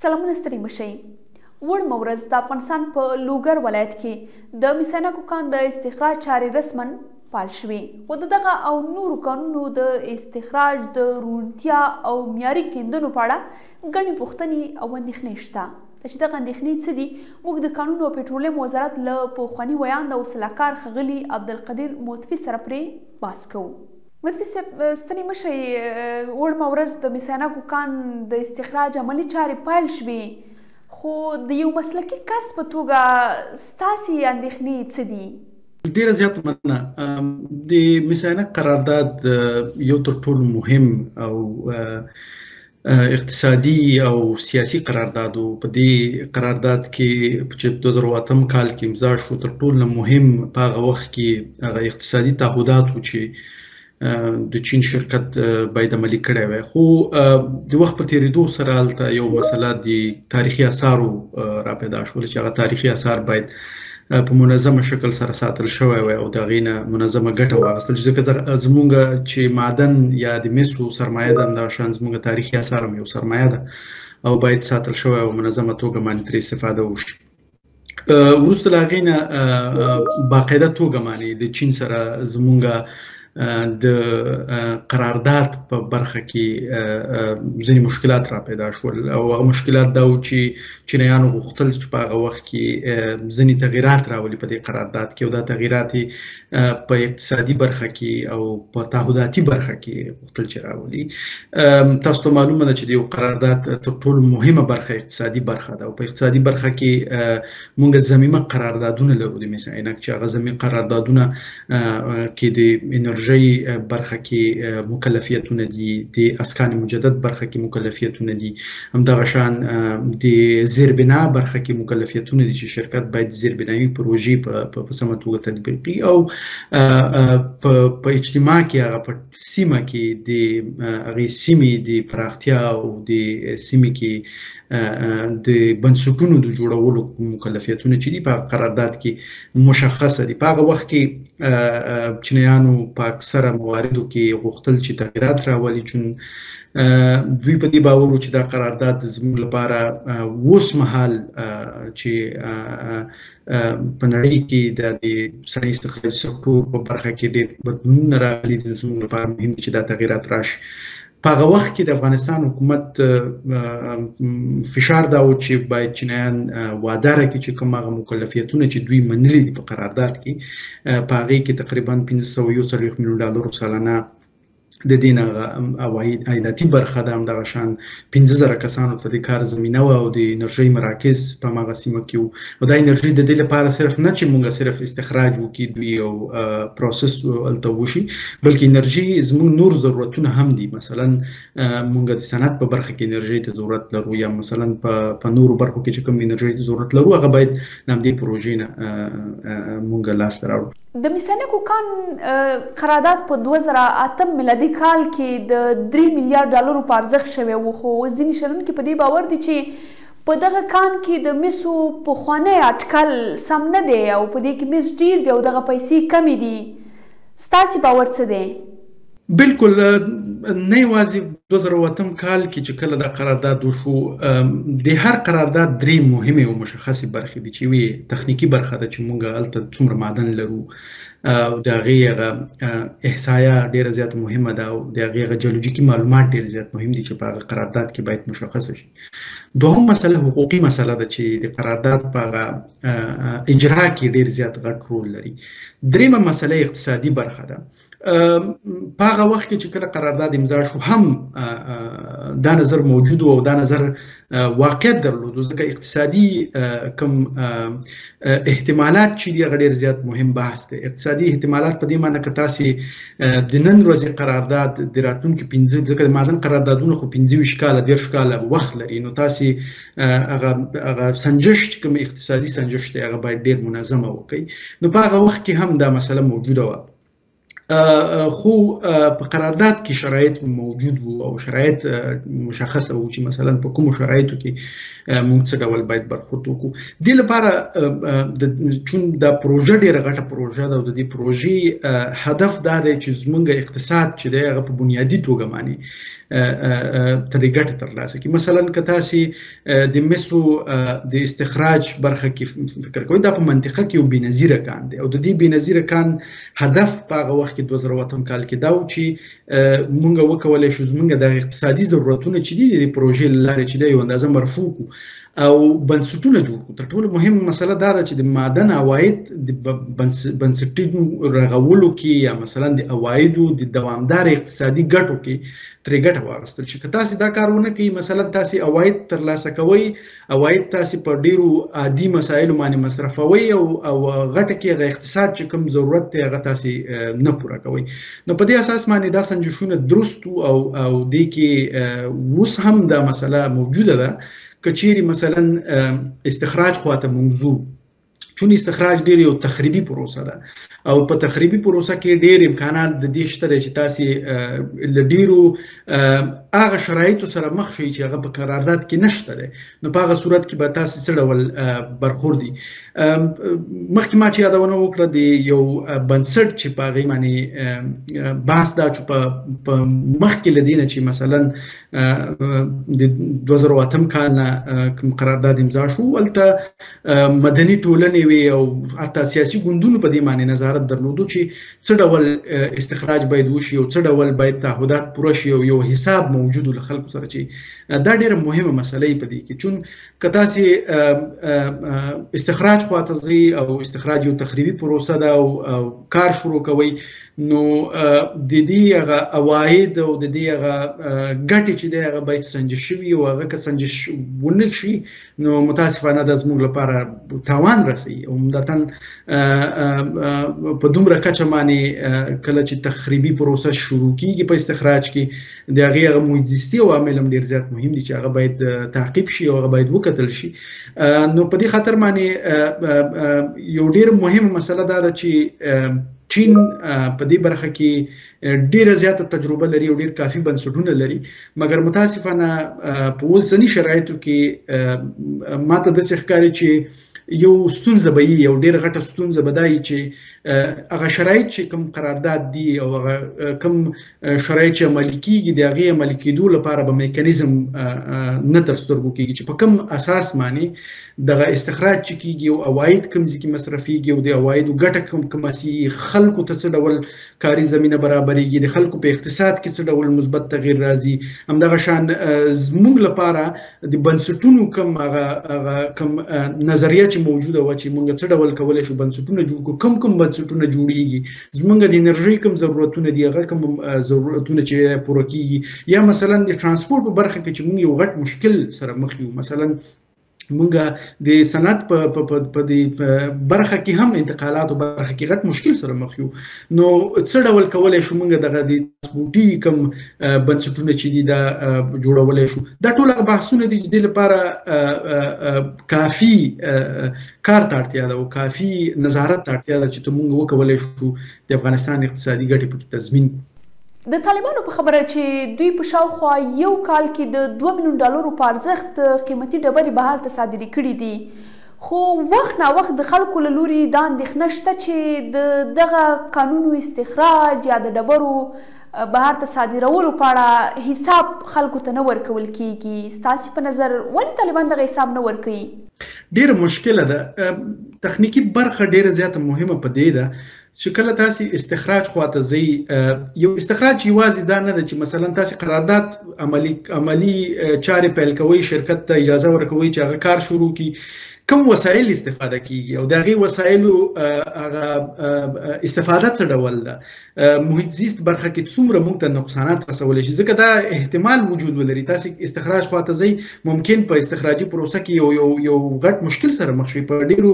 سلامونه ستړي مشئ. وړمه ورځ د افغانستان په لوګر ولایت کې د میسانکو کان د استخراج چارې رسما فعال شوې، خو د دغه او نورو کانونو د استخراج د روڼتیا او معیاري کیندنو په اړه ګڼې پوښتنې او اندېښنې شته. چې دغه اندېښنې څه دي، موږ د کانونو او پټرولیم وزارت له پخواني ویاند او سلاکار ښاغلي عبدالقدیر موتفي سره پرې بحث کوو. متفي صاحب، ستړي مشئ. وړمه ورځ د میسانکو کان د استخراج عملي چارې پیل شوې، خو د یو مسلکي کس په توګه ستاسې اندېښنې څه دي؟ ډیره زیاته مننه. د میسانک قرارداد یو تر ټولو مهم او اقتصادي او سیاسي قرارداد و. په دې قرارداد کې چې 2008 کال کې امضا شو، تر ټولو مهم په هغه وخت کې هغه اقتصادي تعهدات و چې د چین شرکت باید عملي کړی وای. خو د وخت په تېرېدو سره هلته یو مسله د تاریخي اثارو راپیدا شول چې هغه تاریخي اثار باید په منظمه شکل سره ساتل شوی وای او د هغې نه منظمه ګټه واخیستل، ځکه زموږ چې معدن یا د مسو سرمایه ده، همدغه شان زموږ تاریخي اثار هم یو سرمایه ده او باید ساتل شوی او منظمه توګه باندې ترې استفاده وشي. وروسته له هغې نه باقاعده توګه باندې د چین سره زموږ د قرارداد په برخه کې ځینې مشکلات را پیدا شول او هغه مشکلات دا و چې چینایانو غوښتل چې په هغه وخت کې ځینې تغییرات راولي په دې قرارداد کې، او دا تغییرات په اقتصادي برخه کې او په تعهداتي برخه کې غوښتل چې راولي. تاسو ته معلومه ده چې د یو قرارداد تر ټولو مهمه برخه اقتصادي برخه ده، او په اقتصادي برخه کې موږ ضمیمه قراردادونه لرو د میسانک، چې هغه ضمیمه قراردادونه کې د انرژي برخه کې مکلفیتونه دي، د اسکان مجدد برخه کې مکلفیتونه دي، همدغه شان د زیربنا برخه کې مکلفیتونه دي چې شرکت باید زیربنایي پروژې په سمه توګه تطبیق کړي، او په اجتماع کې هغه په سیمه کې د هغې سیمې د پراختیا او د سیمې کې د بنسټونو د جوړولو مکلفیتونه چې دي په قرارداد کې مشخصه دي. په هغه وخت کې چینایانو په اکثره مواردو کې غوښتل چې تغییرات راولي، چون دوی په دې باور و چې دا قرارداد زموږ لپاره اوس مهال چې په نړۍ کې د صنعتي استخراج سکتور په برخه کې ډېر بدلونونه راغلي دي، زموږ لپاره مهم دي چې دا تغییرات راشي. په هغه وخت کې د افغانستان حکومت فشار دا و چې باید چینایان وعده راکړي چې کوم هغه مکلفیتونه چې دوی منلي دي په قرارداد کې، په هغې کې تقریبا $541 میلیون سالانه د دې نه عایداتي برخه ده، همدغه شان 15,000 کسانو ته د کار زمینه وه او د انرژۍ مراکز په هماغه سیمه کې وو. او دا انرژي د دې لپاره صرف نه چې موږ صرف استخراج وکړي دوی او پروسس هلته وشي، بلکې انرژي زموږ نور ضرورتونه هم دي. مثلا موږ د صنعت په برخه کې انرژۍ ته ضرورت لرو، یا مثلا په نورو برخو کې چې کوم انرژۍ ته ضرورت لرو هغه باید د همدې پروژې نه موږ لاسته راوړو. د میسانکو کان قرارداد په 2008 میلادي کال کې د $3 میلیارډ په ارزښت شوی و، خو ځینې شنونکي په دې باور دي چې په دغه کان کې د مسو پخوانی اټکل سم نه دی او په دې کې مس ډیر دی او دغه پیسې کمې دي. ستاسې باور څه دی؟ بالکل نه یوازې 2008 کال کې چې کله دا قرارداد وشو، د هر قرارداد درې مهمې او مشخصې برخې دي، چې یوې تخنیکي برخه ده چې موږ هلته څومره معدن لرو او د هغې هغه احصایه ډېره زیاته مهمه ده، او د هغې هغه جیولوجیکي معلومات ډېر زیات مهم دي چې په هغه قرارداد کې باید مشخصه شي. دوهم مسله حقوقي مسله ده چې د قرارداد په هغه اجرا کې ډېر زیات غټ رول لري. درېیمه مسله اقتصادي برخه ده. په هغه وخت کې چې کله قرارداد امضا شو هم دا نظر موجود و او دا نظر واقعیت درلودو، ځکه اقتصادي کوم احتمالات چې دي هغه ډېر زیات مهم بحث دی. اقتصادي احتمالات په دې معنی که تاسې د نن ورځې قرارداد د راتلونکي 15، ځکه د معدن قراردادونه خو 15 کاله 10 کاله وخت لري، نو تاسې هغه سنجش چې کوم اقتصادي سنجش دی هغه باید ډېر منظمه وکړئ. نو په هغه وخت کې هم دا مسله موجوده وه، خو په قرارداد کې شرایط موجود وو او شرایط مشخصه وو چې مثلا په کومو شرایطو کې موږ څه ډول باید برخورد وکړو. دې لپاره چون دا پروژه ډېره غټه پروژه ده او د دې پروژې هدف دا دی چې زموږ اقتصاد چې دی هغه په بنیادي توګه باندې ترې ګټه ترلاسه کړي. مثلا که تاسې د مسو د استخراج برخه کې فکر کوئ، دا په منطقه کې یو بېنظیره کان دی او د دې بېنظیره کان هدف په هغه وخت کې 2008 کال کې دا و چې موږ وکولی شو زموږ د اقتصادي ضرورتونه چې دي د پروژې له لارې چې دی یو اندازه مرفوع کړو او بنسټونه جوړ کړو. تر ټولو مهمه مسله دا ده چې د معدن عواید د بنسټونو رغولو کې یا مثلا د عوایدو د دوامدار اقتصادي ګټو کې ترې ګټه واخیستل شي. که تاسې دا کار ونه کوئ، مثلا تاسې عواید ترلاسه کوئ، عواید تاسې په ډېرو عادي مسایلو باندې مصرفوئ او غټه کې هغه اقتصاد چې کوم ضرورت دی هغه تاسې نه پوره کوئ. نو په دې اساس باندې دا سنجشونه درست او دې کې اوس هم دا مسله موجوده ده که چیرې مثلا استخراج خواته موضوع، چون استخراج ډېر یو تخریبي پروسه ده او په تخریبي پروسه کې ډېر امکانات د دې شته دی چې تاسې له ډېرو هغه شرایطو سره مخ شئ چې هغه په قرارداد کې نشته دی. نو په هغه صورت کې به تاسې څه ډول برخوردي. مخکې ما چې یادونه وکړه د یو بنسټ چې په هغې باندې بحث دا چې په مخکې له دې نه چې مثلا د 2008 کال نه کوم قرارداد امضا شو، هلته مدني ټولنې وي او حتی سیاسي ګوندونو په دې باندې نظارت درلودو چې څه ډول استخراج باید وشي او څه ډول باید تعهدات پوره شي او یو حساب موجود له خلکو سره چې دا ډېره مهمه مسله په دې کې. چون که تاسې استخراج خواته ځئ او استخراج یو تخریبي پروسه ده او کار شروع کوئ، نو د دې هغه عواید او د دې هغه ګټې چې دی هغه باید سنجش شوي او هغه که سنجش ونه شي نو متاسفانه دا زموږ لپاره تاوان رسوي. عمدتاً په دومره کچه باندې کله چې تخریبي پروسه شروع کیږي په استخراج کې د هغې هغه محیط زیستي عوامل هم ډېر زیات مهم دي چې هغه باید تعقیب شي او هغه باید وکتل شي. نو په دې خاطر باندې یو ډېر مهمه مسله دا ده چې چین په دې برخه کې ډیره زیاته تجربه لري او ډیر کافي بنسټونه لري، مګر متاسفانه په اوسني شرایطو کې ماته داسې ښکاري چې یو ستونزه به یو ډیره غټه ستونزه به دا وي چې هغه شرایط چې کوم قرارداد دي او هغه کوم شرایط چې عملي کیږي د هغې عملي کېدو لپاره به میکانیزم نه تر سترګو کیږي چې په کوم اساس باندې دغه استخراج چې کیږي او عواید کوم ځای کې مصرفیږي او د عوایدو ګټه کوم سي خلکو ته څه ډول کاري زمینه برابریږي، د خلکو په اقتصاد کې څه ډول مثبت تغییر راځي. همدغه شان زموږ لپاره د بنسټونو کوم نظریه موجوده و چې موږ څه ډول کولی شو بنسټونه جوړ کړو، کوم بنسټونه جوړیږي، زموږ د انرژۍ کوم ضرورتونه دي، هغه کوم ضرورتونه چې پوره کیږي، یا مثلا د ترانسپورټ په برخه کې چې موږ یو غټ مشکل سره مخ یو. مثلا موږ د صنعت په دې برخه کې هم انتقالاتو برخه کې غټ مشکل سره مخ یو. نو څه ډول کولی شو موږ دغه د ترانسپورټي کوم بنسټونه چې دي دا جوړولی شو. دا ټول هغه بحثونه دي چې دې لپاره کافي کار ته اړتیا ده او کافي نظارت ته اړتیا ده چې موږ وکولی شو د افغانستان اقتصادي ګټې پکې تضمین کړو. د طالبانو په خبره چې دوی په شاوخوا یو کال کې د $2 ملیون په ارزښت قیمتي ډبرې بهر ته صادرې کړي دي، خو وخت نا وخت د خلکو له لوري دا اندېښنه شته چې د دغه قانونو استخراج یا د ډبرو بهر ته صادرولو په اړه حساب خلکو ته نه ورکول کیږي. ستاسې په نظر ولې طالبان دغه حساب نه ورکوي؟ ډېره مشکله ده. تخنیکي برخه ډېره زیاته مهمه په دې ده چې کله تاسې استخراج خواته ځئ، یو استخراج یوازې دا نه ده چې مثلا تاسې قرارداد عملی چارې پیل کوئ، شرکت ته اجازه ورکوئ چې هغه کار شروع کړي، کوم وسایل استفاده کیږي او د هغې وسایلو هغه استفاده څه ډول ده، محیط زیست برخه کې څومره موږ ته نقصانات رسولی شي، ځکه دا احتمال وجود ولري. تاسې استخراج خواته ځئ، ممکن په استخراجي پروسه کې یو غټ مشکل سره مخ شئ. په ډېرو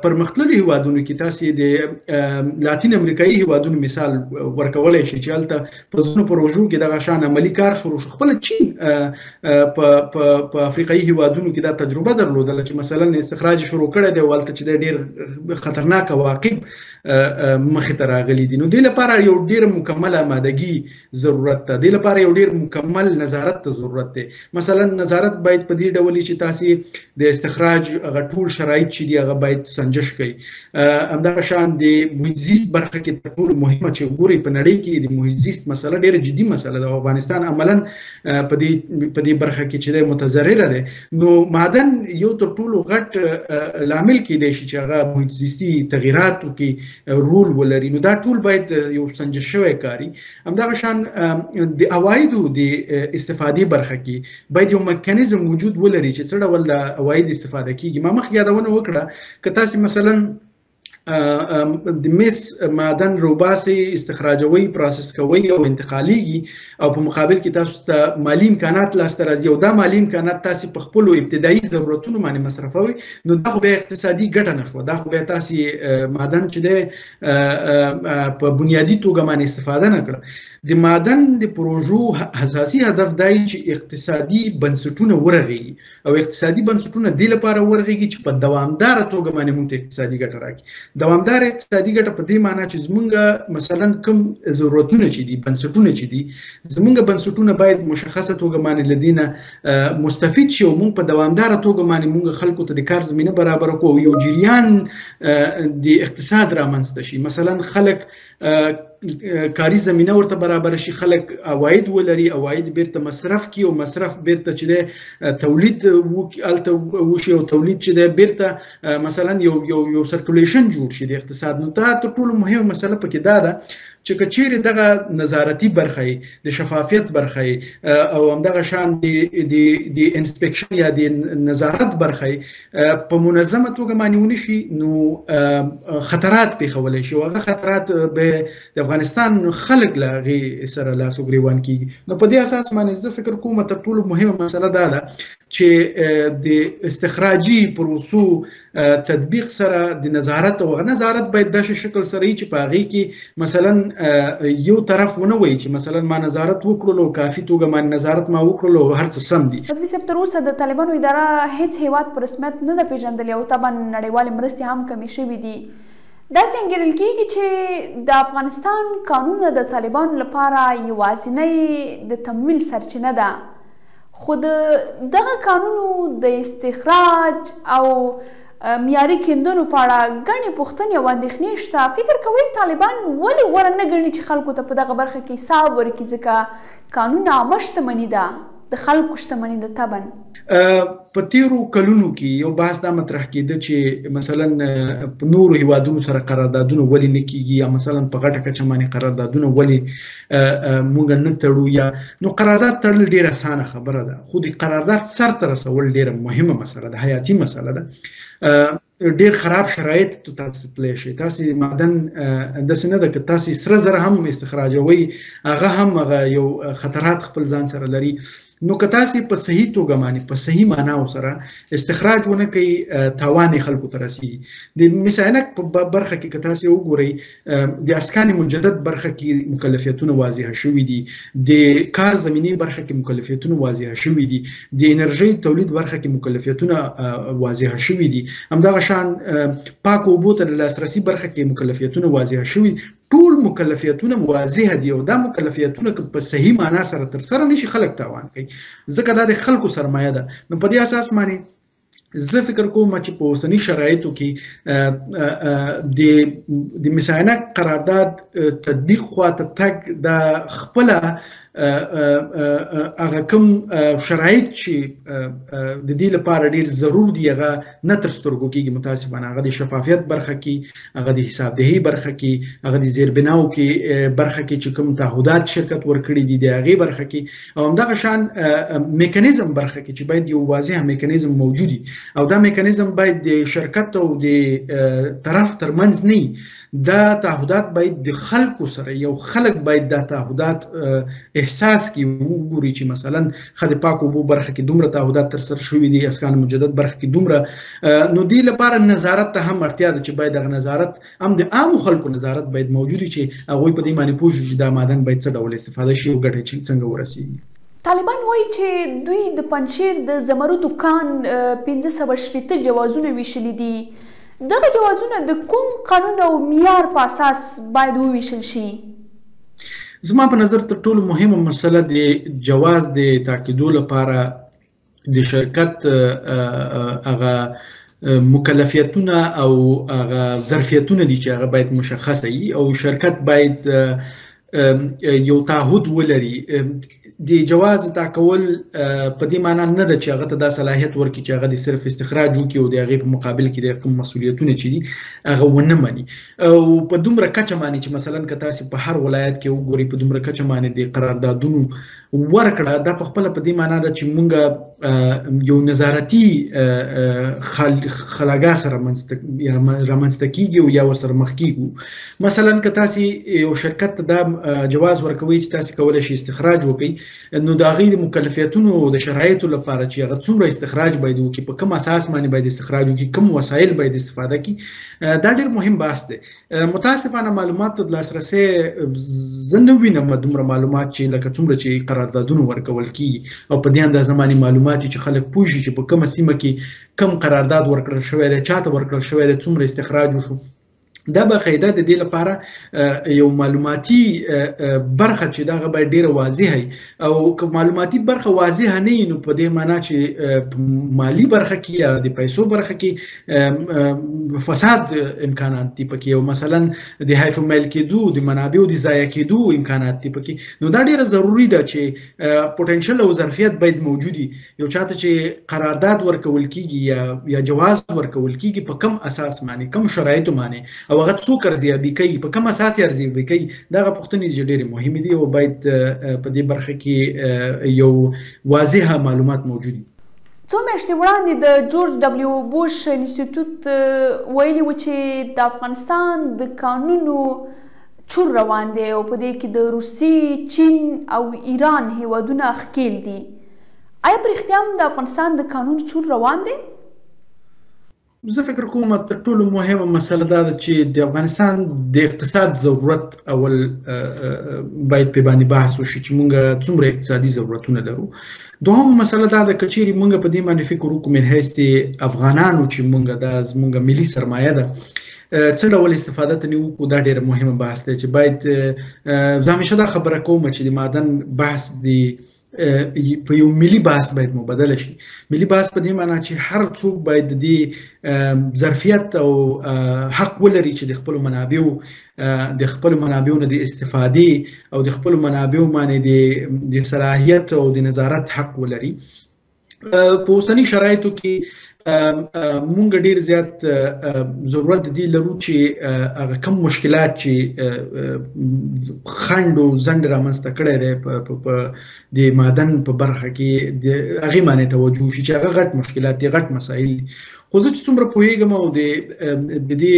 پرمختللو هیوادونو کې تاسې د لاتین امریکایي هیوادونو مثال ورکولی شي چې هلته په ځینو پروژو کې دغه شان عملي کار شروع شو. خپله چین په افریقایي هیوادونو کې دا تجربه درلودله چې مثلا استخراج شروع کړی دی او هلته چې دی ډېر خطرناک عواقب مخې ته راغلي دي. نو دې لپاره یو ډېر مکمل آمادګي ضرورت ده، دې لپاره یو ډېر مکمل نظارت ته ضرورت دی. مثلا نظارت باید په دې ډول چې تاسې د استخراج هغه ټول شرایط چې دي هغه باید سنجش کړئ. همدغه شان د محیط زیست برخه کې تر ټولو مهمه چې ګورئ په نړۍ کې د محیط زیست مسله ډېره جدي مسله ده. افغانستان عملا په دې برخه کې چې د متضرره ده. نو معدن یو تر ټولو غټ لامل کېدای شي چې هغه محیط زیستي تغییراتو کې رول ولري. نو دا ټول باید یو سنجش شوی کاری. همدغه شان د عوایدو د استفادې برخه کې باید یو میکانیزم وجود ولري چې څه ډول د عواید استفاده کیږي. ما مخکې یادونه وکړه که تاسې مثلا د مس معدن روباسي استخراجوي پروسس کوي او انتقاليږي او په مقابل کې تاسو ته مالی امکانات لاسته راځي او دا مالی امکانات تاسو په خپل ابتدایي ضرورتونو باندې مصرفوي، نو دا خو به اقتصادي ګټه نشو. دا خو به تاسو معدن چې ده په بنیادی توګه باندې استفاده نه کړه. د معدن د پروژو اساسي هدف دی چې اقتصادي بنسټونه ورغېږي او اقتصادي بنسټونه د لپاره ورغېږي چې په دوامدار توګه باندې موږ ته اقتصادي ګټه راکړي. دوامدار اقتصادي ګټه په دې معنی چې زمونږ مثلا کوم ضرورتونه چې دي، بنسټونه چې دي، زمونږ بنسټونه باید مشخصه توګه باندې لدینه مستفید شي او موږ په دوامدار توګه باندې موږ خلکو ته د کار زمینه برابر کړو، یو جریان د اقتصاد رامنځته شي. مثلا خلک کاری زمینه ورته برابر شي، خلک عواید ولري، عواید بیرته مصرف کی او مصرف بیرته چې د تولید الته وشي او تولید چې د بیرته مثلا یو سرکولیشن جوړ شي د اقتصاد. نو دا تر ټولو مهمه مسله پکې دا ده چې کچېرې دغه نظارتي برخه د شفافیت برخه او همدغه شان د انسپیکشن یا د نظارت برخه په منظمه توګه باندې ونشي، نو خطرات پیښولی شي او هغه خطرات به د افغانستان خلک له هغې سره لاس و ګریوان کېږي. نو په دې اساس باندې زه فکر کوم تر ټولو مهمه مسله دا ده چې د استخراجي پروسو تطبیق سره د نظارت او نظارت باید داسې شکل سره وي چې په هغې کې مثلا یو طرف ونه وایي چې مثلا ما نظارت وکړلو کافي توګه ما نظارت ما وکړلو هر څه سم دي. لطفي صاحب، تر اوسه د طالبانو اداره هیڅ هیواد په رسمیت نه ده پیژندلې او طبعا نړیوالې مرستې هم کمې شوي دي. داسې انګیرل کېږي چې د افغانستان قانون د طالبانو لپاره یوازینۍ د تمویل سرچینه ده، خو دغه قانونو د استخراج او معیاري کیندنو په اړه ګڼې پوښتنې او اندېښنې شته. فکر کوئ طالبان ولې غوره نه ګڼي چې خلکو ته په دغه برخه کې حساب ورکړي، ځکه قانون عامه شتمني ده، د خلکو شتمني ده. طبعا په تیرو کلونو کې یو بحث دا مطرح کېده چې مثلا په نورو هیوادونو سره قراردادونه ولې نه کېږي، یا مثلا په غټه کچه باندې قراردادونه ولې موږ نه تړو. یا نو قرارداد تړل ډېره اسانه خبره ده، خو د قرارداد سر ته رسول ډېره مهمه مسله ده، حیاتي مسله ده. ډېر خراب شرایط ته تاسو تللی شئ. تاسې معدن داسې نه ده که تاسې سره زر هم استخراجوئ، هغه هم هغه یو خطرات خپل ځان سره لري. نو که تاسې په صحیح توګه باندې په صحیح معناو سره استخراج ونه کوئ، تاوان یې خلکو ته رسېږي. د مس عینک په برخه کې که تاسې وګورئ، د اسکان مجدد برخه کې مکلفیتونه واضحه شوي دي، د کار زمینې برخه کې مکلفیتونه واضحه شوي دي، د انرژۍ تولید برخه کې مکلفیتونه واضحه شوي دي، همدغه شان پاکو اوبو ته د لاسرسي برخه کې مکلفیتونه واضحه شوي. ټول مکلفیتونه واضح دي او دا مکلفیتونه که په صحیح معنا سره ترسره نشي خلک تاوان کوي، ځکه دا د خلکو سرمایه ده. نو په دې اساس باندې زه فکر کوم چې په اوسني شرایطو کې د مس عینک قرارداد تطبیق خواته تګ د خپله هغه کوم شرایط چې د دې لپاره ډېر ضرور دي هغه نه تر سترګو کېږي متاسفانه. هغه د شفافیت برخه کې، هغه د حسابدهي برخه کې، هغه د زیربناو کې برخه کې چې کوم تعهدات شرکت ورکړي دي د هغې برخه کې، او همدغه شان میکانیزم برخه کې چې باید یو واضح میکانیزم موجود وي او دا میکانیزم باید د شرکت او د طرف ترمنځ نه وي. دا تعهدات باید د خلکو سره، یو خلک باید دا تعهدات احساس کی وګوري چې مثلا خدای پاک اوبو برخه کې دومره تعهدات تر سره شوي دي، اسکان مجدد برخه کې دومره. نو دې لپاره نظارت ته هم اړتیا ده چې باید دغه نظارت هم د عامو خلکو نظارت باید موجود وي چې هغوی په دې باندې پوه شي چې دا معدن باید څه ډول استفاده شي او ګټه یې څنګه ورسیږي. طالبان وایي چې دوی د پنجشیر د زمرودو کان 1560 جوازونه ویشلي دي. دغه جوازونه د کوم قانون او معیار په اساس باید وویشل شي؟ زما په نظر تر ټولو مهمه مسله د جواز د تاکیدو لپاره د شرکت هغه مکلفیتونه او هغه ظرفیتونه دي چې هغه باید مشخصه وي او شرکت باید یو تعهد ولري. د جواز ادا کول په دې معنی نه ده چې هغه ته دا صلاحیت ورکړي چې هغه د صرف استخراج وکړي او د هغې په مقابل کې د کوم مسؤلیتونه چې دي هغه ونه مني او په دومره کچه باندې چې مثلا که تاسې په هر ولایت کې وګورئ په دومره کچه باندې د قراردادونو ورکړه دا په خپله په دې معنی ده چې موږ یو نظارتي خلاګاه سره رامنځته کیږي او یا ورسره مخ کیږو. مثلا که تاسې یو شرکت ته دا جواز ورکوئ چې تاسې کولی شئ استخراج وکړئ نو د هغې د مکلفیتونو او د شرایطو لپاره چې هغه څومره استخراج باید وکړي په کوم اساس باندې باید استخراج وکړي کوم وسایل باید استفاده کړي دا ډېر مهم بحث دی. متاسفانه معلوماتو د لاسرسي زه نه وینم دومره معلومات چې لکه څومره چې قراردادونه ورکول کیږي او په دې اندازه باندې معلومات چې خلک پوه شي چې په کومه سیمه کې کم قرارداد ورکړل شوی دی چاته ورکړل شوی دی څومره استخراج وشو. دا باقاعده د دې لپاره یو معلوماتي برخه چې دغه باید ډیره واضحه وي او که معلوماتي برخه واضحه نه وي نو په دې معنی چې مالی برخه کې یا د پیسو برخه کې فساد امکانات دي پکې او مثلا د هایف میل کېدو د منابعو د ضایع کېدو امکانات دي پکې نو دا ډیره ضروری ده چې پوتنشل او ظرفیت باید موجود وي. یو چاته چې قرارداد ورکول کیږي یا جواز ورکول کیږي په کم اساس باندې کم شرایطو باندې او هغه څوک ارزیابي کوي په کوم اساس یې ارزیابي کوي دغه پوښتنې چې ډېرې مهمې دي او باید په دې برخه کې یو واضحه معلومات موجود وي. څو میاشتې وړاندې د جورج ډبلیو بوش انسټیټیوټ ویلي و چې د افغانستان د قانونو چور روان دی او په دې کې د روسي چین او ایران هیوادونه ښکیل دي. آیا په رښتیا هم د افغانستان د قانون چور روان دی؟ زه فکر کوم تر ټولو مهمه مسله دا ده چې د افغانستان د اقتصاد ضرورت اول باید په باندې بحث وشي چې موږ څومره اقتصادي ضرورتونه لرو. دوهم مسله دا ده که چیرې موږ په دې باندې فکر وکړو من حیث د افغانانو چې موږ دا زموږ ملي سرمایه ده څه ډول استفاده ترې وکړو دا ډېر مهمه بحث دی چې باید زه همیشه دا خبره کوم چې د معدن بحث د په یو ملي بحث باید مبادله شي. ملي بحث په دې معنی چې هر څوک باید د دې ظرفیت او حق ولري چې د خپلو منابعو نه د استفادې او د خپلو منابعو باندې د صلاحیت او د نظارت حق ولري. په اوسني شرایطو کې مونږ ډیر زیات ضرورت دی لرو چې هغه کم مشکلات چې خنډ او ځنډ رامنځته کړی دی په د معدن په برخه کې د هغې باندې توجه وشي چې هغه غټ مشکلات دي غټ مسایل دي. خو زه چې څومره پوهېږم او د دې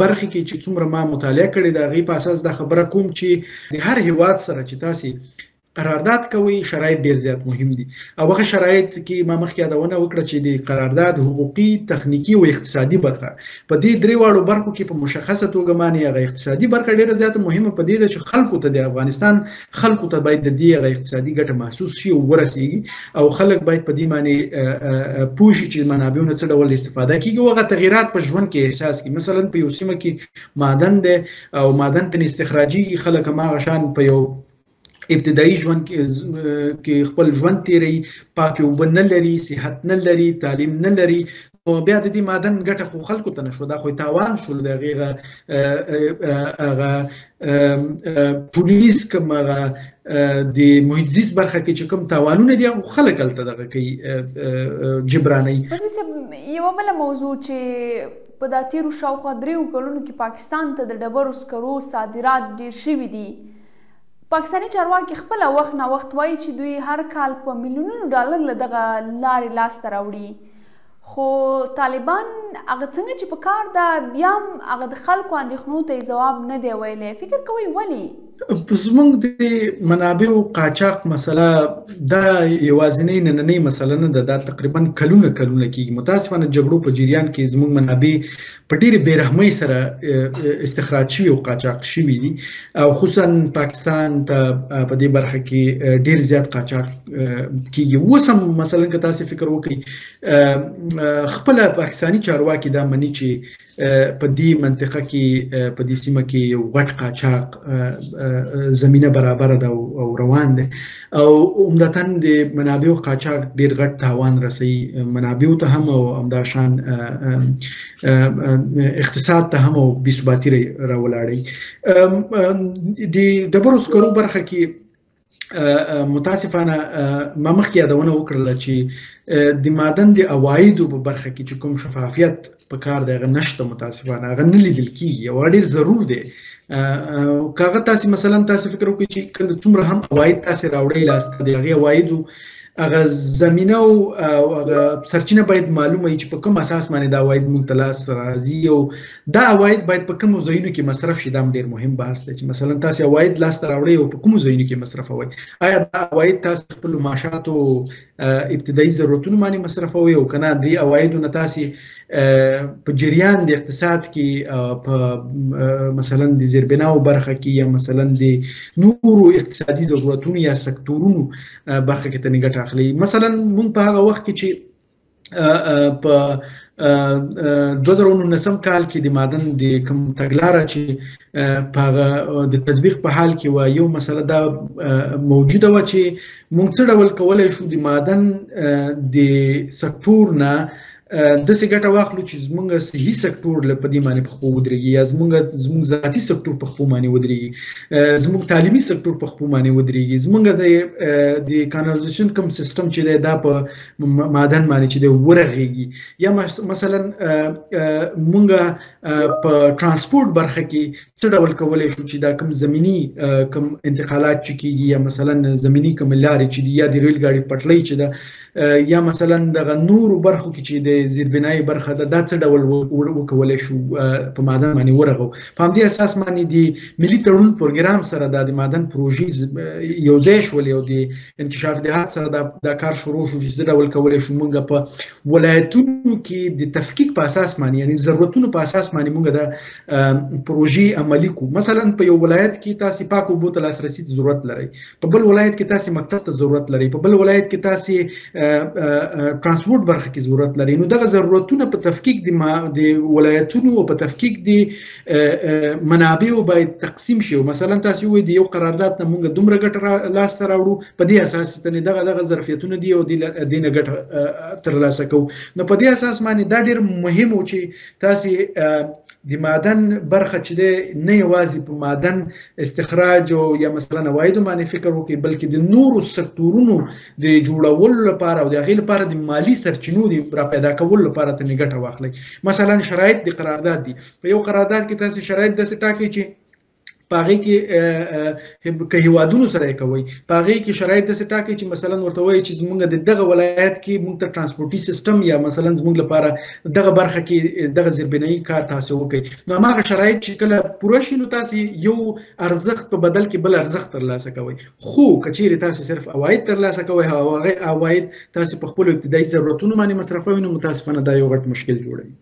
برخې کې چې څومره ما مطالعه کړې د هغې په اساس دا خبره کوم چې د هر هیواد سره چې تاسې قرارداد کوي شرایط ډیر زیات مهم دي او هغه شرایط کې ما مخکې یادونه وکړه چې د قرارداد حقوقي تخنیکی او اقتصادي برخه په دې درې واړو برخو کې په مشخصه توګه باندې هغه اقتصادي برخه ډیره زیات مهمه په دې ده چې خلکو ته د افغانستان خلکو ته باید د دې هغه اقتصادي ګټه محسوس شي او ورسیږي او خلک باید په دې باندې پوه شي چې منابعونه څه ډول استفاده کیږي او هغه تغیرات په ژوند کې احساس کړي. مثلا په یو سیمه کې معدن دی او معدن ته استخراجي خلک هماغه شان په یو ابتدایي ژوند کې خپل ژوند تیری پاکې اوبه نه لري صحت نه لري تعلیم نه لري او بیا د دې معدن ګټه خو خلکو ته نشو دا خو تاوان شو د هغې پولیس کوم هغه د محیط زیست برخه کې چې کوم تاوانونه دي هغه خلک هلته دغه کوي جبرانوي. یوه بله موضوع چې په دا تیرو شاوخوا 3 کلونو کې پاکستان ته د ډبرو سکرو صادرات ډیر شوي دي. پاکستاني چارواکي خپله وخت نا وخت وایي چې دوی هر کال په میلیونونو ډالر له دغه لارې لاسته راوړي خو طالبان هغه څنګه چې په کار ده بیا هم هغه د خلکو اندېښنو ته یې ځواب نه دی ویلی. فکر کوئ ولې؟ زموږ د منابعو قاچاق مسله دا یوازینۍ نننۍ مسله نه ده، دا تقریبا کلونه کیږي. متاسفانه جګړو په جریان کې زموږ منابع په ډېرې بېرحمۍ سره استخراج شوي او قاچاق شوي دي، او خصوصا پاکستان ته په دې برخه کې ډېر زیات قاچاق کیږي. اوس هم مثلا که تاسې فکر وکړئ، خپله پاکستاني چارواکي دا مني چې په دې منطقه کې په دې سیمه کې یو غټ قاچاق زمینه برابره ده او روان دی، او عمدتاً د منابعو قاچاق ډېر غټ تاوان رسوي منابعو ته هم او همداشان اقتصاد ته هم او بېثباتي راولاړوي. د ډبرو سکرو برخه کې متاسفانه ما مخکې یادونه وکړله چې د معدن د عوایدو په برخه کې چې کوم شفافیت په کار دی هغه نشته، متاسفانه هغه نه لیدل کېږي او ډېر ضرور دی. که هغه تاسې مثلا تاسې فکر وکړئ چې کله څومره هم عواید تاسې راوړئ لاسته د هغې عوایدو هغه زمینه او هغه سرچینه باید معلومه وي چې په کوم اساس باندې دا عواید موږ ته لاسته راځي، او دا عواید باید په کومو ځایونو کې مصرف شي. دا هم ډېر مهم بحث دی چې مثلا تاسې عواید لاسته راوړئ او په کومو ځایونو کې مصرفوئ. آیا دا عواید تاسې خپلو معاشاتو ابتدایي ضرورتونو باندې مصرفوئ او که نه دې عوایدو نه تاسې په جریان د اقتصاد کې په مثلا د زیربناو برخه کې یا مثلا د نورو اقتصادي ضرورتونو یا سکتورونو برخه کې ترې ګټه اخلي. مثلا موږ په هغه وخت کې چې په 2019 کال کې د معدن د کوم تګلاره چې په هغه د تطبیق په حال کې وه، یو مسله دا موجوده وه چې موږ څه ډول کولی شو د معدن د سکتور نه داسې ګټه واخلو چې زموږ صحي سکتور په دې باندې په خپو ودرېږي، یا زموږ ذاتي سکتور په خپو باندې ودرېږي، زموږ تعلیمي سکتور په خپو باندې ودرېږي، زموږ د کانالایزیشن کوم سیستم چې دی دا په معدن باندې چې دی ورغېږي، یا مثلا موږ په ترانسپورټ برخه کې څه ډول کولی شو چې دا کوم زمینی کوم انتقالات چې کېږي، یا مثلا زمینی کوم لارې چې دي، یا د ریل ګاډي پټلۍ چې ده، یا مثلا دغه نورو برخو کې چې د زیربنایي برخه ده، دا څه ډول وکولی شو په معدن باندې ورغو. په همدې اساس باندې د ملي تړون پروګرام سره د معدن پروژې یو ځای شولې او د انکشاف دهات سره دا کار شروع شو چې څه ډول کولی شو موږ په ولایتونو کې د تفکیک په اساس باندې، یعنې ضرورتونو په اساس باندې موږ دا پروژې عملي کړو. مثلا په یو ولایت کې تاسې پاکو اوبو ته لاسرسي ضرورت لرئ، په بل ولایت کې تاسې مکتب ته ضرورت لرئ، په بل ولایت کې تاسې ترانسپورټ برخه کې ضرورت لري. نو دغه ضرورتونه په تفکیک د ولایتونو او په تفکیک د منابعو باید تقسیم شي. مثلا تاسې ووایئ د یو قرارداد نه موږ دومره ګټه لاسته راوړو، په دې اساس ته دغه ظرفیتونه دي او دې نه ګټه ترلاسه کوو. نو په دې اساس باندې دا ډېر مهم و چې تاسې د معدن برخه چې دی نه یوازې په معدن استخراج او یا مثلا عوایدو باندې فکر وکړي، بلکې د نورو سکتورونو د جوړولو لپاره او د هغې لپاره د مالي سرچینو د راپیدا کولو لپاره ترې ګټه واخلئ. مثلا شرایط د قرارداد دي، په یو قرارداد کې تاسې شرایط داسې ټاکئ چې په هغې کې که هیوادونو سره یې کوئ، په هغې کې شرایط داسې ټاکئ چې مثلا ورته وایي چې زموږ د دغه ولایت کې موږ ته ترانسپورټي سیستم یا مثلا زموږ لپاره دغه برخه کې دغه زیربنایي کار تاسې وکړئ. نو هماغه شرایط چې کله پوره شي نو تاسې یو ارزښت په بدل کې بل ارزښت ترلاسه کوئ. خو که چیرې تاسې صرف عواید ترلاسه کوئ او هغه عواید تاسې په خپلو ابتدایي ضرورتونو باندې مصرفوئ، نو متاسفانه دا یو غټ مشکل جوړوي.